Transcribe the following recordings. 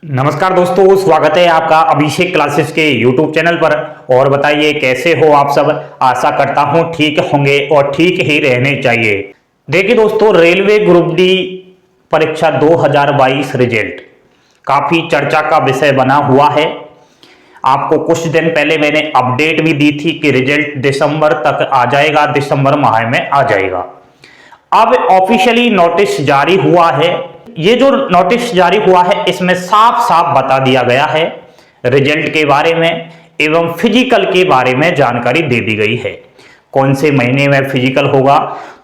नमस्कार दोस्तों, स्वागत है आपका अभिषेक क्लासेस के YouTube चैनल पर। और बताइए कैसे हो आप सब। आशा करता हूं ठीक होंगे और ठीक ही रहने चाहिए। देखिए दोस्तों, रेलवे ग्रुप डी परीक्षा 2022 रिजल्ट काफी चर्चा का विषय बना हुआ है। आपको कुछ दिन पहले मैंने अपडेट भी दी थी कि रिजल्ट दिसंबर तक आ जाएगा, दिसंबर माह में आ जाएगा। अब ऑफिशियली नोटिस जारी हुआ है। ये जो नोटिस जारी हुआ है इसमें साफ साफ बता दिया गया है रिजल्ट के बारे में एवं फिजिकल के बारे में जानकारी दे दी गई है। कौन से महीने में फिजिकल होगा,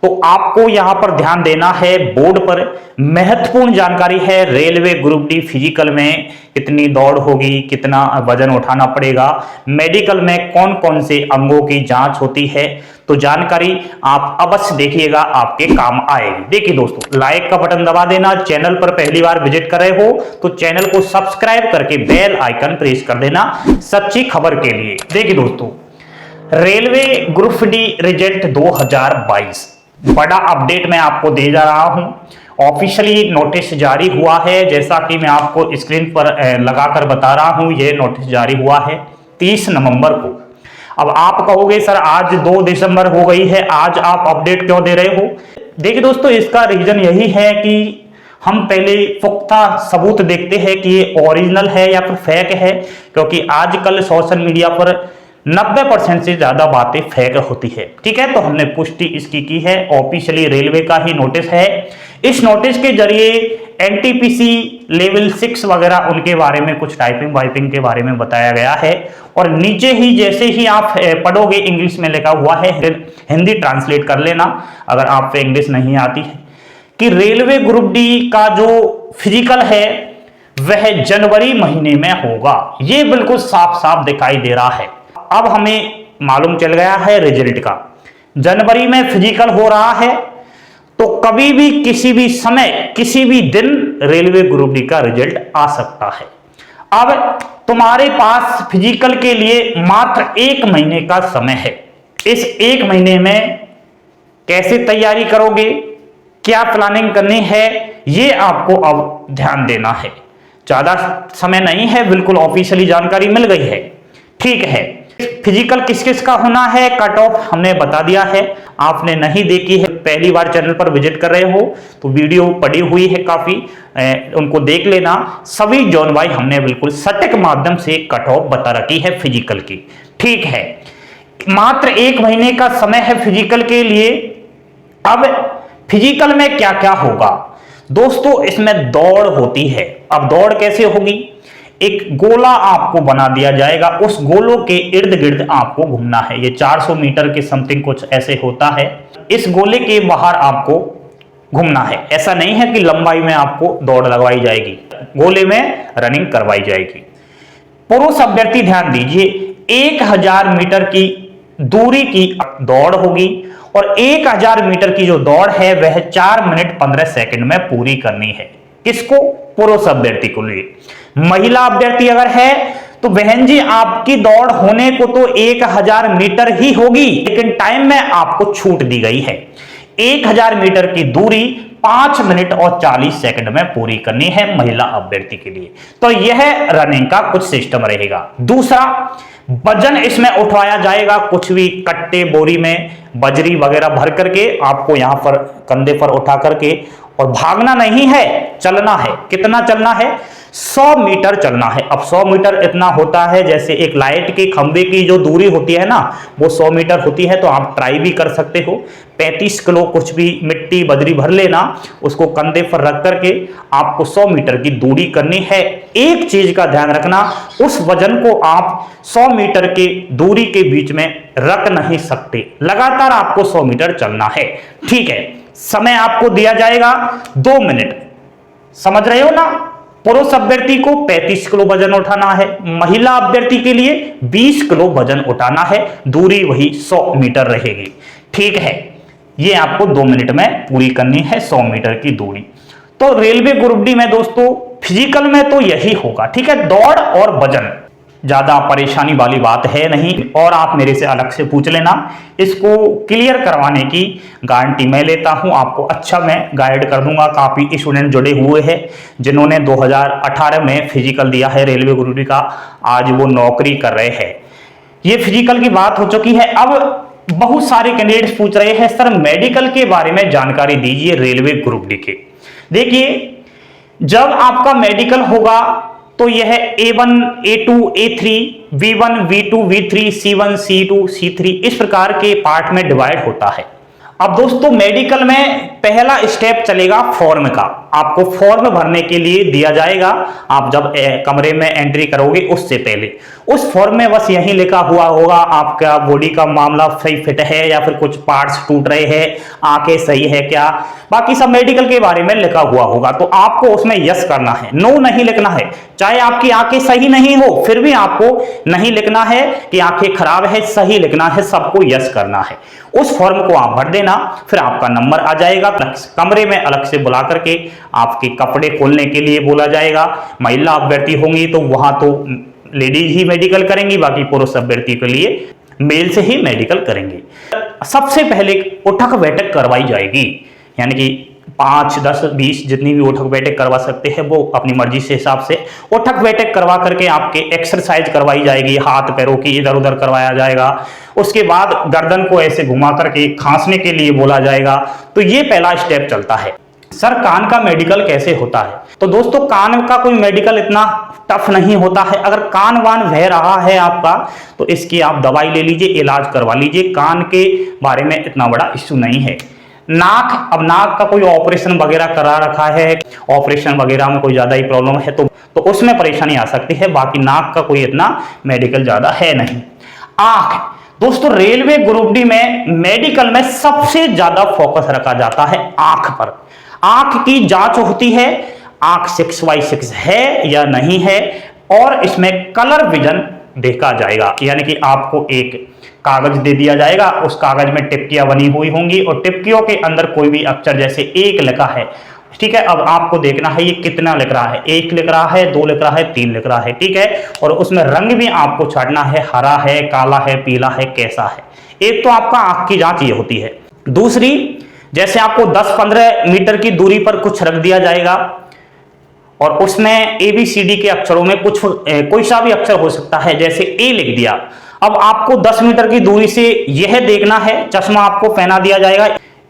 तो आपको यहां पर ध्यान देना है। बोर्ड पर महत्वपूर्ण जानकारी है। रेलवे ग्रुप डी फिजिकल में कितनी दौड़ होगी, कितना वजन उठाना पड़ेगा, मेडिकल में कौन कौन से अंगों की जांच होती है, तो जानकारी आप अवश्य देखिएगा, आपके काम आएगी। देखिए दोस्तों, लाइक का बटन दबा देना। चैनल पर पहली बार विजिट कर रहे हो तो चैनल को सब्सक्राइब करके बेल आइकन प्रेस कर देना सच्ची खबर के लिए। देखिए दोस्तों, रेलवे ग्रुप डी रिजल्ट 2022 बड़ा अपडेट मैं आपको दे जा रहा हूं। ऑफिशियली नोटिस जारी हुआ है, जैसा कि मैं आपको स्क्रीन पर लगाकर बता रहा हूं। यह नोटिस जारी हुआ है 30 नवंबर को। अब आप कहोगे सर आज 2 दिसंबर हो गई है, आज आप अपडेट क्यों दे रहे हो। देखिए दोस्तों, इसका रीजन यही है कि हम पहले पुख्ता सबूत देखते हैं कि ये ओरिजिनल है या फिर फेक है, क्योंकि आजकल सोशल मीडिया पर 90% से ज्यादा बातें फेक होती है। ठीक है, तो हमने पुष्टि इसकी की है। ऑफिशियली रेलवे का ही नोटिस है। इस नोटिस के जरिए एनटीपीसी लेवल 6 वगैरह उनके बारे में कुछ टाइपिंग वाइपिंग के बारे में बताया गया है। और नीचे ही जैसे ही आप पढ़ोगे, इंग्लिश में लिखा हुआ है, हिंदी ट्रांसलेट कर लेना अगर आप पे इंग्लिश नहीं आती है, कि रेलवे ग्रुप डी का जो फिजिकल है वह जनवरी महीने में होगा। यह बिल्कुल साफ साफ दिखाई दे रहा है। अब हमें मालूम चल गया है रिजल्ट का, जनवरी में फिजिकल हो रहा है, तो कभी भी किसी भी समय किसी भी दिन रेलवे ग्रुप डी का रिजल्ट आ सकता है। अब तुम्हारे पास फिजिकल के लिए मात्र 1 महीने का समय है। इस 1 महीने में कैसे तैयारी करोगे, क्या प्लानिंग करनी है, यह आपको अब ध्यान देना है। ज्यादा समय नहीं है, बिल्कुल ऑफिशियली जानकारी मिल गई है। ठीक है, फिजिकल किस किस का होना है, कट ऑफ हमने बता दिया है। आपने नहीं देखी है, पहली बार चैनल पर विजिट कर रहे हो तो वीडियो पड़ी हुई है काफी, उनको देख लेना। सभी जोन वाइज हमने बिल्कुल सटीक माध्यम से कट ऑफ बता रखी है फिजिकल की। ठीक है, मात्र 1 महीने का समय है फिजिकल के लिए। अब फिजिकल में क्या क्या होगा दोस्तों, इसमें दौड़ होती है। अब दौड़ कैसे होगी, एक गोला आपको बना दिया जाएगा, उस गोलों के इर्द गिर्द आपको घूमना है। ये 400 मीटर के समथिंग कुछ ऐसे होता है। इस गोले के बाहर आपको घूमना है। ऐसा नहीं है कि लंबाई में आपको दौड़ लगवाई जाएगी, गोले में रनिंग करवाई जाएगी। पुरुष अभ्यर्थी ध्यान दीजिए, 1000 मीटर की दूरी की दौड़ होगी और 1000 मीटर की जो दौड़ है वह 4 मिनट 15 सेकंड में पूरी करनी है। किसको, पुरुष अभ्यर्थी को लिए। महिला अभ्यर्थी अगर है तो बहन जी आपकी दौड़ होने को तो 1000 मीटर ही होगी, लेकिन टाइम में आपको छूट दी गई है। 1000 मीटर की दूरी 5 मिनट और 40 सेकंड में पूरी करनी है महिला अभ्यर्थी के लिए। तो यह रनिंग का कुछ सिस्टम रहेगा। दूसरा, वजन इसमें उठाया जाएगा। कुछ भी कट्टे बोरी में बजरी वगैरह भर करके आपको यहां पर कंधे पर उठा करके, और भागना नहीं है, चलना है। कितना चलना है, 100 मीटर चलना है। अब 100 मीटर इतना होता है जैसे एक लाइट के खंबे की जो दूरी होती है ना, वो 100 मीटर होती है। तो आप ट्राई भी कर सकते हो। 35 किलो कुछ भी मिट्टी बजरी भर लेना, उसको कंधे पर रख करके आपको 100 मीटर की दूरी करनी है। एक चीज का ध्यान रखना, उस वजन को आप 100 मीटर के दूरी के बीच में रख नहीं सकते, लगातार आपको 100 मीटर चलना है। ठीक है, समय आपको दिया जाएगा 2 मिनट। समझ रहे हो ना। पुरुष अभ्यर्थी को 35 किलो वजन उठाना है, महिला अभ्यर्थी के लिए 20 किलो वजन उठाना है, दूरी वही 100 मीटर रहेगी। ठीक है, ये आपको 2 मिनट में पूरी करनी है 100 मीटर की दूरी। तो रेलवे ग्रुप डी में दोस्तों फिजिकल में तो यही होगा। ठीक है, दौड़ और वजन ज़्यादा परेशानी वाली बात है नहीं, और आप मेरे से अलग से पूछ लेना। इसको क्लियर करवाने की गारंटी मैं लेता हूं, आपको अच्छा मैं गाइड कर दूंगा। काफ़ी स्टूडेंट जुड़े हुए हैं जिन्होंने 2018 में फिजिकल दिया है रेलवे ग्रुप डी का, आज वो नौकरी कर रहे हैं। ये फिजिकल की बात हो चुकी है। अब बहुत सारे कैंडिडेट्स पूछ रहे हैं सर मेडिकल के बारे में जानकारी दीजिए रेलवे ग्रुप डी के। देखिए, जब आपका मेडिकल होगा तो यह A1, A2, A3, V1, V2, V3, C1, C2, C3 इस प्रकार के पार्ट में डिवाइड होता है। अब दोस्तों मेडिकल में पहला स्टेप चलेगा फॉर्म का। आपको फॉर्म भरने के लिए दिया जाएगा, आप जब कमरे में एंट्री करोगे उससे पहले उस फॉर्म में बस यही लिखा हुआ होगा आपका बॉडी का मामला सही फिट है या फिर कुछ पार्ट्स टूट रहे हैं, आंखें सही है क्या, बाकी सब मेडिकल के बारे में लिखा हुआ होगा। तो आपको उसमें यस करना है, नो नहीं लिखना है। चाहे आपकी आंखें सही नहीं हो फिर भी आपको नहीं लिखना है कि आंखें खराब है, सही लिखना है, सबको यस करना है। उस फॉर्म को आप भर देना, फिर आपका नंबर आ जाएगा। कमरे में अलग से बुला करके आपके कपड़े खोलने के लिए बोला जाएगा। महिला अभ्यर्थी होंगी तो वहां तो लेडीज ही मेडिकल करेंगी, बाकी पुरुष अभ्यर्थी के लिए मेल से ही मेडिकल करेंगे। सबसे पहले उठक बैठक करवाई जाएगी, यानी कि 5, 10, 20 जितनी भी उठक बैठक करवा सकते हैं वो अपनी मर्जी से हिसाब से उठक बैठक करवा करके आपके एक्सरसाइज करवाई जाएगी, हाथ पैरों की इधर उधर करवाया जाएगा। उसके बाद गर्दन को ऐसे घुमा करके खांसने के लिए बोला जाएगा। तो ये पहला स्टेप चलता है। सर कान का मेडिकल कैसे होता है? तो दोस्तों कान का कोई मेडिकल इतना टफ नहीं होता है। अगर कान वान बह रहा है आपका तो इसकी आप दवाई ले लीजिए, इलाज करवा लीजिए। कान के बारे में इतना बड़ा इश्यू नहीं है। नाक, अब नाक का कोई ऑपरेशन वगैरह करा रखा है, ऑपरेशन वगैरह में कोई ज्यादा ही प्रॉब्लम है तो उसमें परेशानी आ सकती है, बाकी नाक का कोई इतना मेडिकल ज्यादा है नहीं। आंख, दोस्तों रेलवे ग्रुप डी में मेडिकल में सबसे ज्यादा फोकस रखा जाता है आंख पर। आंख की जांच होती है, आंख 6/6 है या नहीं है, और इसमें कलर विजन देखा जाएगा। यानी कि आपको एक कागज दे दिया जाएगा, उस कागज में टिपकियां बनी हुई होंगी और टिपकियों के अंदर कोई भी अक्षर, जैसे 1 लिखा है, ठीक है, अब आपको देखना है ये कितना लिख रहा है, 1 लिख रहा है, 2 लिख रहा है, 3 लिख रहा है, ठीक है। और उसमें रंग भी आपको छांटना है, हरा है, काला है, पीला है, कैसा है। एक तो आपका आंख की जांच ये होती है। दूसरी, जैसे आपको 10-15 मीटर की दूरी पर कुछ रख दिया जाएगा और उसमें ABCD के अक्षरों में कुछ कोई सा भी अक्षर हो सकता है, जैसे A लिख दिया। अब आपको 10 मीटर की दूरी से यह देखना है, चश्मा आपको पहना दिया जाएगा,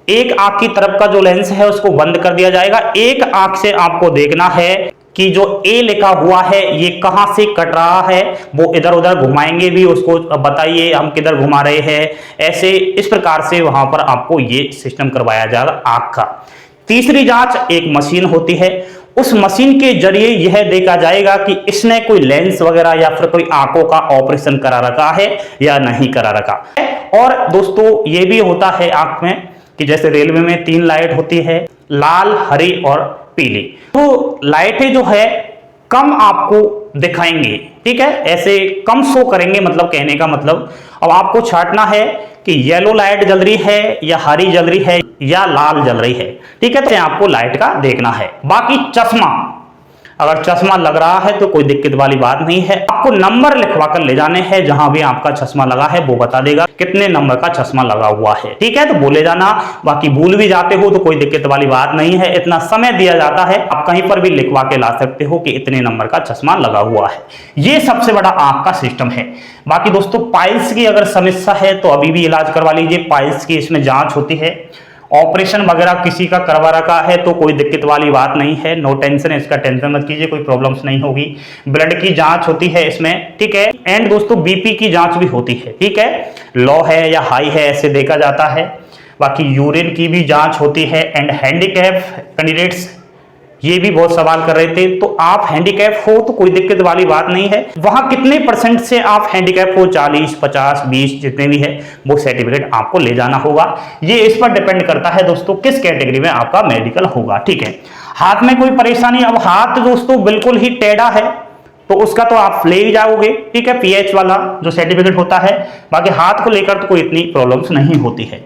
एक आंख की तरफ का जो लेंस है उसको बंद कर दिया जाएगा। एक आंख से आपको देखना है कि जो A लिखा हुआ है ये कहां से कट रहा है, वो इधर उधर घुमाएंगे भी, उसको बताइए हम किधर घुमा रहे हैं, ऐसे इस प्रकार से वहां पर आपको ये सिस्टम करवाया जाएगा आंख का। तीसरी जांच, एक मशीन होती है, उस मशीन के जरिए यह देखा जाएगा कि इसने कोई लेंस वगैरह या फिर कोई आंखों का ऑपरेशन करा रखा है या नहीं करा रखा। और दोस्तों ये भी होता है आंख में कि जैसे रेलवे में 3 लाइट होती है, लाल, हरी और पीली। तो लाइटें जो है कम आपको दिखाएंगे, ठीक है, ऐसे कम शो करेंगे, मतलब कहने का मतलब अब आपको छांटना है कि येलो लाइट जल रही है या हरी जल रही है या लाल जल रही है, ठीक है, तो आपको लाइट का देखना है। बाकी चश्मा, अगर चश्मा लग रहा है तो कोई दिक्कत वाली बात नहीं है। आपको नंबर लिखवा कर ले जाने हैं, जहां भी आपका चश्मा लगा है वो बता देगा कितने नंबर का चश्मा लगा हुआ है, ठीक है, तो बोले जाना। बाकी भूल भी जाते हो तो कोई दिक्कत वाली बात नहीं है, इतना समय दिया जाता है, आप कहीं पर भी लिखवा के ला सकते हो कि इतने नंबर का चश्मा लगा हुआ है। ये सबसे बड़ा आंख का सिस्टम है। बाकी दोस्तों पाइल्स की अगर समस्या है तो अभी भी इलाज करवा लीजिए, पाइल्स की इसमें जांच होती है। ऑपरेशन वगैरह किसी का करवा रखा है तो कोई दिक्कत वाली बात नहीं है, नो टेंशन, इसका टेंशन मत कीजिए, कोई प्रॉब्लम्स नहीं होगी। ब्लड की जांच होती है इसमें, ठीक है, एंड दोस्तों बीपी की जांच भी होती है, ठीक है, लो है या हाई है ऐसे देखा जाता है। बाकी यूरिन की भी जांच होती है। एंड हैंडीकैप कैंडिडेट्स, ये भी बहुत सवाल कर रहे थे, तो आप हैंडीकैप हो तो कोई दिक्कत वाली बात नहीं है। वहां कितने % से आप हैंडीकैप हो, 40, 50, 20 जितने भी है, वो सर्टिफिकेट आपको ले जाना होगा। ये इस पर डिपेंड करता है दोस्तों किस कैटेगरी में आपका मेडिकल होगा, ठीक है। हाथ में कोई परेशानी, अब हाथ दोस्तों बिल्कुल ही टेढ़ा है तो उसका तो आप ले ही जाओगे, ठीक है, PH वाला जो सर्टिफिकेट होता है। बाकी हाथ को लेकर तो कोई इतनी प्रॉब्लम्स नहीं होती है।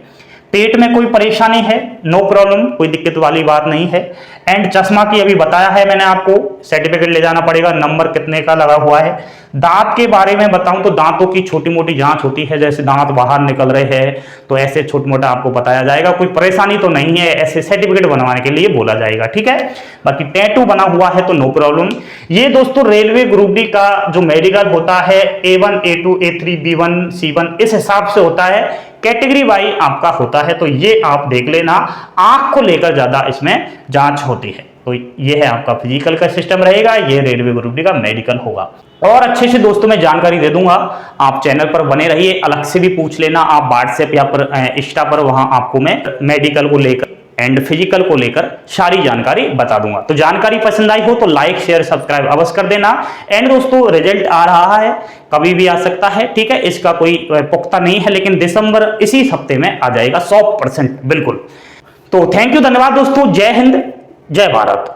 पेट में कोई परेशानी है, नो प्रॉब्लम, कोई दिक्कत वाली बात नहीं है। एंड चश्मा की अभी बताया है मैंने आपको, सर्टिफिकेट ले जाना पड़ेगा, नंबर कितने का लगा हुआ है। दांत के बारे में बताऊं तो दांतों की छोटी मोटी जांच होती है, जैसे दांत बाहर निकल रहे हैं तो ऐसे छोटा मोटा आपको बताया जाएगा, कोई परेशानी तो नहीं है, ऐसे सर्टिफिकेट बनवाने के लिए बोला जाएगा, ठीक है। बाकी टैटू बना हुआ है तो नो प्रॉब्लम। ये दोस्तों रेलवे ग्रुप डी का जो मेडिकल होता है A1 A2 A3 B1 C1 इस हिसाब से होता है, कैटेगरी वाइज आपका होता है, तो ये आप देख लेना। आंख को लेकर ज्यादा इसमें जांच होती है। तो ये है आपका फिजिकल का सिस्टम रहेगा, ये रेलवे ग्रुप डी का मेडिकल होगा। और अच्छे से दोस्तों मैं जानकारी दे दूंगा, आप चैनल पर बने रहिए, अलग से भी पूछ लेना आप व्हाट्सएप या पर इंस्टा पर, वहां आपको मैं मेडिकल को लेकर एंड फिजिकल को लेकर सारी जानकारी बता दूंगा। तो जानकारी पसंद आई हो तो लाइक शेयर सब्सक्राइब अवश्य कर देना। एंड दोस्तों रिजल्ट आ रहा है, कभी भी आ सकता है, ठीक है, इसका कोई पुख्ता नहीं है, लेकिन दिसंबर इसी हफ्ते में आ जाएगा 100% बिल्कुल। तो थैंक यू, धन्यवाद दोस्तों, जय हिंद जय भारत।